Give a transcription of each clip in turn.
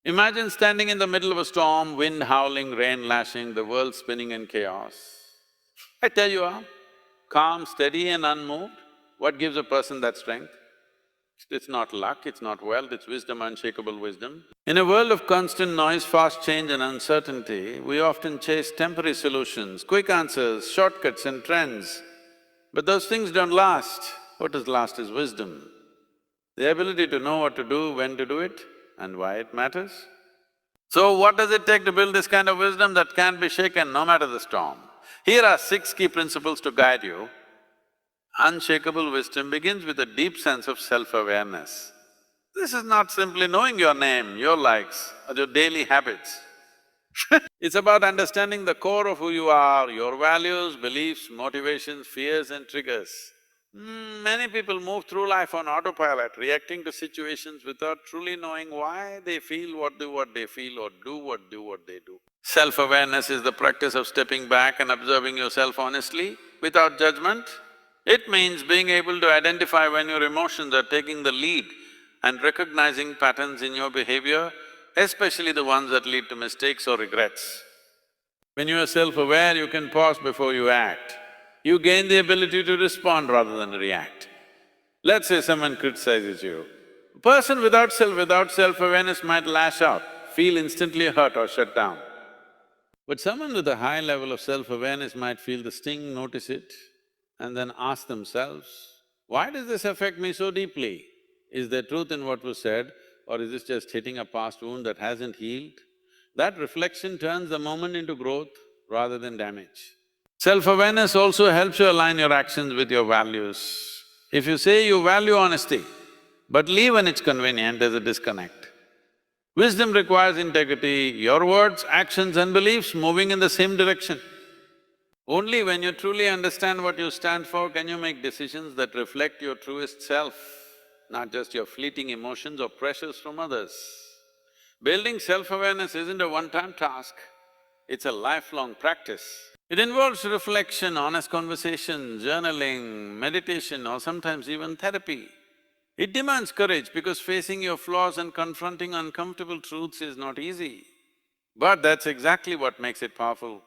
Imagine standing in the middle of a storm, wind howling, rain lashing, the world spinning in chaos. I tell you how, calm, steady and unmoved, what gives a person that strength? It's not luck, it's not wealth, it's wisdom, unshakable wisdom. In a world of constant noise, fast change and uncertainty, we often chase temporary solutions, quick answers, shortcuts and trends. But those things don't last. What does last is wisdom. The ability to know what to do, when to do it, and why it matters. So what does it take to build this kind of wisdom that can't be shaken no matter the storm? Here are six key principles to guide you. Unshakable wisdom begins with a deep sense of self-awareness. This is not simply knowing your name, your likes, or your daily habits. It's about understanding the core of who you are, your values, beliefs, motivations, fears and triggers. Many people move through life on autopilot, reacting to situations without truly knowing why they feel what they feel or do what they do. Self-awareness is the practice of stepping back and observing yourself honestly, without judgment. It means being able to identify when your emotions are taking the lead and recognizing patterns in your behavior, especially the ones that lead to mistakes or regrets. When you are self-aware, you can pause before you act. You gain the ability to respond rather than react. Let's say someone criticizes you. A person without self-awareness might lash out, feel instantly hurt or shut down. But someone with a high level of self-awareness might feel the sting, notice it, and then ask themselves, why does this affect me so deeply? Is there truth in what was said, or is this just hitting a past wound that hasn't healed? That reflection turns the moment into growth rather than damage. Self-awareness also helps you align your actions with your values. If you say you value honesty, but leave when it's convenient, there's a disconnect. Wisdom requires integrity, your words, actions and beliefs moving in the same direction. Only when you truly understand what you stand for can you make decisions that reflect your truest self, not just your fleeting emotions or pressures from others. Building self-awareness isn't a one-time task, it's a lifelong practice. It involves reflection, honest conversation, journaling, meditation or sometimes even therapy. It demands courage because facing your flaws and confronting uncomfortable truths is not easy. But that's exactly what makes it powerful.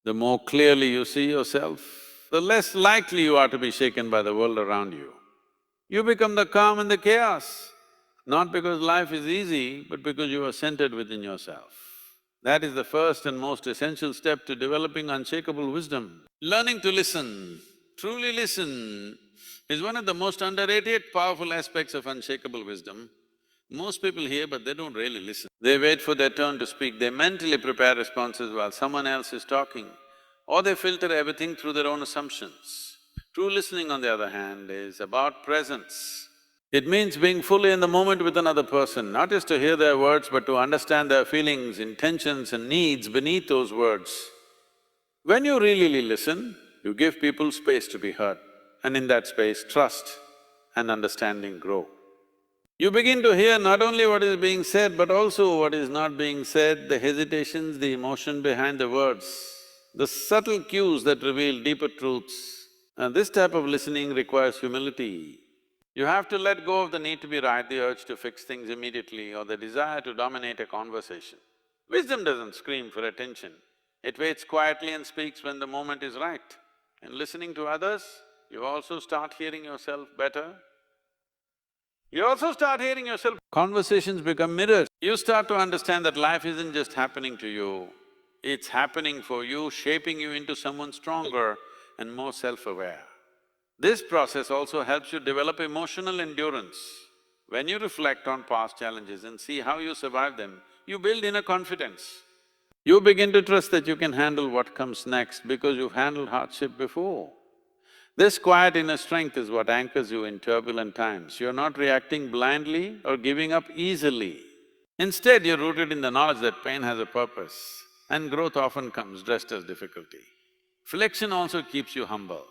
The more clearly you see yourself, the less likely you are to be shaken by the world around you. You become the calm in the chaos, not because life is easy, but because you are centered within yourself. That is the first and most essential step to developing unshakable wisdom. Learning to listen, truly listen, is one of the most underrated, powerful aspects of unshakable wisdom. Most people hear, but they don't really listen. They wait for their turn to speak, they mentally prepare responses while someone else is talking, or they filter everything through their own assumptions. True listening, on the other hand, is about presence. It means being fully in the moment with another person, not just to hear their words, but to understand their feelings, intentions and needs beneath those words. When you really listen, you give people space to be heard, and in that space, trust and understanding grow. You begin to hear not only what is being said, but also what is not being said, the hesitations, the emotion behind the words, the subtle cues that reveal deeper truths. And this type of listening requires humility. You have to let go of the need to be right, the urge to fix things immediately, or the desire to dominate a conversation. Wisdom doesn't scream for attention, it waits quietly and speaks when the moment is right. In listening to others, you also start hearing yourself better. You also start hearing yourself. Conversations become mirrors. You start to understand that life isn't just happening to you, it's happening for you, shaping you into someone stronger and more self-aware. This process also helps you develop emotional endurance. When you reflect on past challenges and see how you survived them, you build inner confidence. You begin to trust that you can handle what comes next because you've handled hardship before. This quiet inner strength is what anchors you in turbulent times. You're not reacting blindly or giving up easily. Instead, you're rooted in the knowledge that pain has a purpose and growth often comes dressed as difficulty. Reflection also keeps you humble.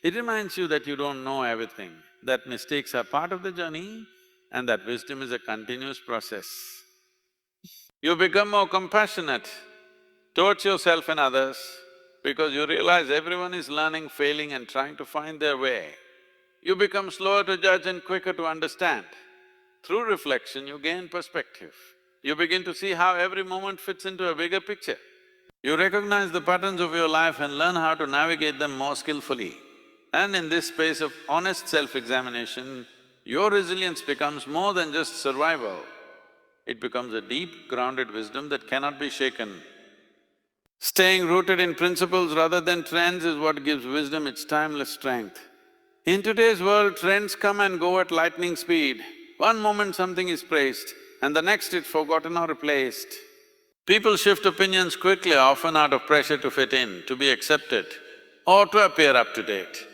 It reminds you that you don't know everything, that mistakes are part of the journey and that wisdom is a continuous process. You become more compassionate towards yourself and others because you realize everyone is learning, failing and trying to find their way. You become slower to judge and quicker to understand. Through reflection, you gain perspective. You begin to see how every moment fits into a bigger picture. You recognize the patterns of your life and learn how to navigate them more skillfully. And in this space of honest self-examination, your resilience becomes more than just survival. It becomes a deep, grounded wisdom that cannot be shaken. Staying rooted in principles rather than trends is what gives wisdom its timeless strength. In today's world, trends come and go at lightning speed. One moment something is praised, and the next it's forgotten or replaced. People shift opinions quickly, often out of pressure to fit in, to be accepted, or to appear up to date.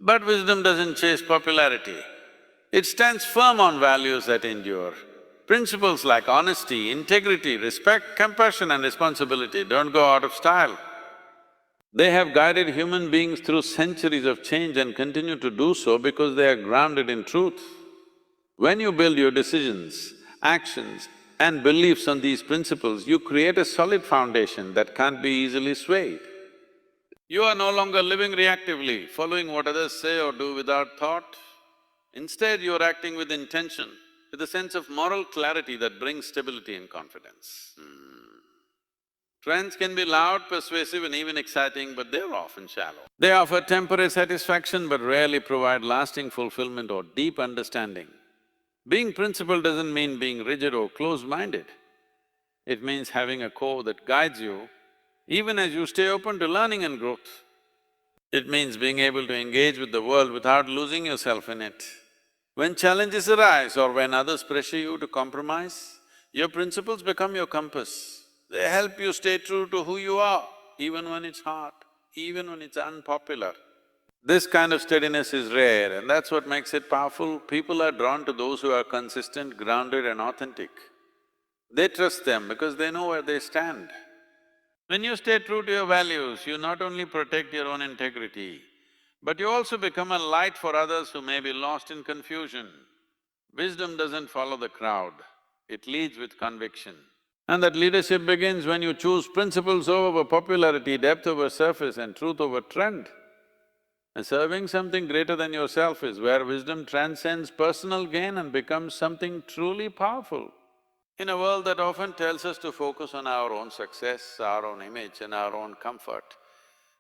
But wisdom doesn't chase popularity. It stands firm on values that endure. Principles like honesty, integrity, respect, compassion and responsibility don't go out of style. They have guided human beings through centuries of change and continue to do so because they are grounded in truth. When you build your decisions, actions and beliefs on these principles, you create a solid foundation that can't be easily swayed. You are no longer living reactively, following what others say or do without thought. Instead, you are acting with intention, with a sense of moral clarity that brings stability and confidence. Trends can be loud, persuasive and even exciting, but they're often shallow. They offer temporary satisfaction but rarely provide lasting fulfillment or deep understanding. Being principled doesn't mean being rigid or closed-minded. It means having a core that guides you even as you stay open to learning and growth. It means being able to engage with the world without losing yourself in it. When challenges arise or when others pressure you to compromise, your principles become your compass. They help you stay true to who you are, even when it's hard, even when it's unpopular. This kind of steadiness is rare and that's what makes it powerful. People are drawn to those who are consistent, grounded and authentic. They trust them because they know where they stand. When you stay true to your values, you not only protect your own integrity, but you also become a light for others who may be lost in confusion. Wisdom doesn't follow the crowd, it leads with conviction. And that leadership begins when you choose principles over popularity, depth over surface and truth over trend. And serving something greater than yourself is where wisdom transcends personal gain and becomes something truly powerful. In a world that often tells us to focus on our own success, our own image and our own comfort,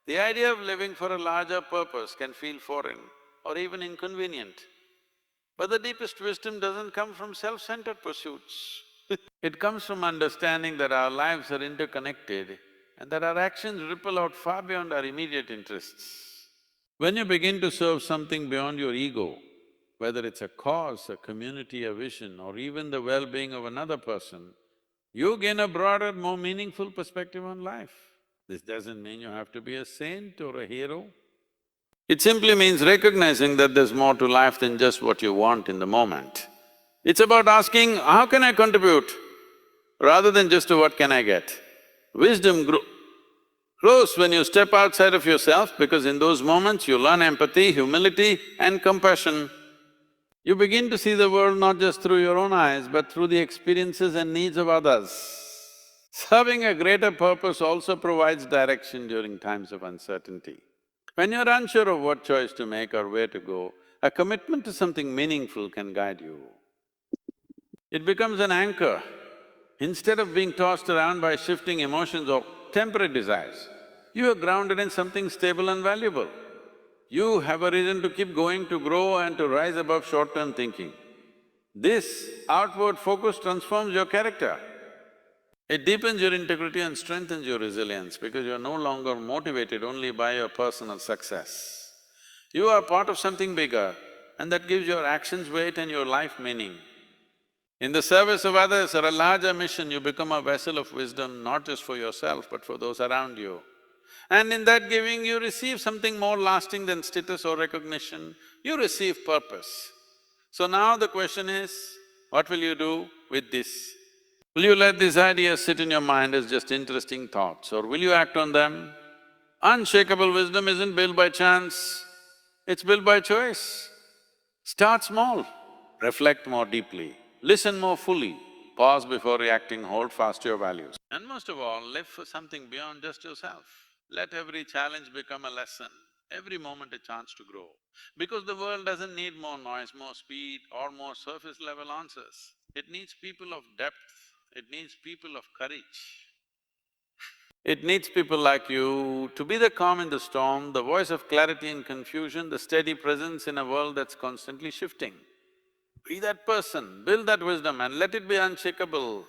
the idea of living for a larger purpose can feel foreign or even inconvenient. But the deepest wisdom doesn't come from self-centered pursuits. It comes from understanding that our lives are interconnected and that our actions ripple out far beyond our immediate interests. When you begin to serve something beyond your ego, whether it's a cause, a community, a vision, or even the well-being of another person, you gain a broader, more meaningful perspective on life. This doesn't mean you have to be a saint or a hero. It simply means recognizing that there's more to life than just what you want in the moment. It's about asking, how can I contribute, rather than just what can I get. Wisdom grows when you step outside of yourself because in those moments you learn empathy, humility and compassion. You begin to see the world not just through your own eyes, but through the experiences and needs of others. Serving a greater purpose also provides direction during times of uncertainty. When you're unsure of what choice to make or where to go, a commitment to something meaningful can guide you. It becomes an anchor. Instead of being tossed around by shifting emotions or temporary desires, you are grounded in something stable and valuable. You have a reason to keep going, to grow and to rise above short-term thinking. This outward focus transforms your character. It deepens your integrity and strengthens your resilience because you're no longer motivated only by your personal success. You are part of something bigger and that gives your actions weight and your life meaning. In the service of others or a larger mission, you become a vessel of wisdom not just for yourself but for those around you. And in that giving, you receive something more lasting than status or recognition, you receive purpose. So now the question is, what will you do with this? Will you let these ideas sit in your mind as just interesting thoughts or will you act on them? Unshakable wisdom isn't built by chance, it's built by choice. Start small, reflect more deeply, listen more fully, pause before reacting, hold fast to your values. And most of all, live for something beyond just yourself. Let every challenge become a lesson, every moment a chance to grow. Because the world doesn't need more noise, more speed or more surface-level answers. It needs people of depth, It needs people of courage. It needs people like you to be the calm in the storm, the voice of clarity in confusion, the steady presence in a world that's constantly shifting. Be that person, build that wisdom and let it be unshakable.